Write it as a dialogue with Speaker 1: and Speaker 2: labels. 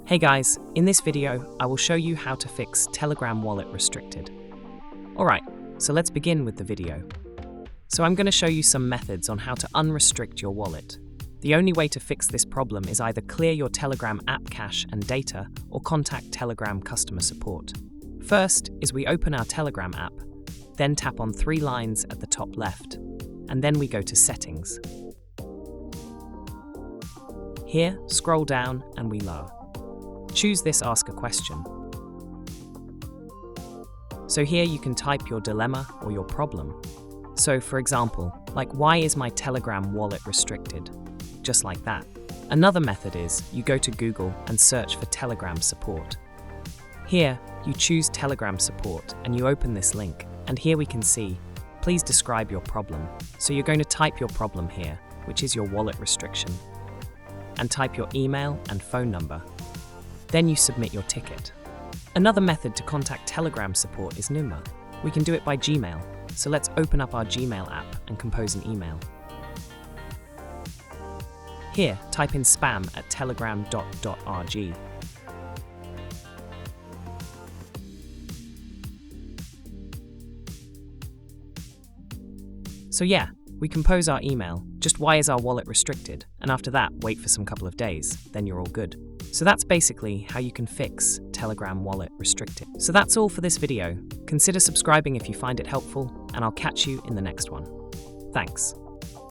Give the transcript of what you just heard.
Speaker 1: Hey guys, in this video, I will show you how to fix Telegram wallet restricted. Alright, so let's begin with the video. So I'm going to show you some methods on how to unrestrict your wallet. The only way to fix this problem is either clear your Telegram app cache and data or contact Telegram customer support. First is we open our Telegram app, then tap on 3 lines at the top left, and then we go to Settings. Here, scroll down and we lower. Choose this Ask a Question. So here you can type your dilemma or your problem. So for example, like why is my Telegram wallet restricted? Just like that. Another method is you go to Google and search for Telegram support. Here, you choose Telegram support and you open this link, and here we can see, please describe your problem. So you're going to type your problem here, which is your wallet restriction, and type your email and phone number. Then you submit your ticket. Another method to contact Telegram support is Number. We can do it by Gmail, so let's open up our Gmail app and compose an email. Here, type in spam at telegram.rg. So yeah, we compose our email, just why is our wallet restricted, and after that, wait for some couple of days, then you're all good. So that's basically how you can fix Telegram wallet restricted. So that's all for this video. Consider subscribing if you find it helpful, and I'll catch you in the next one. Thanks.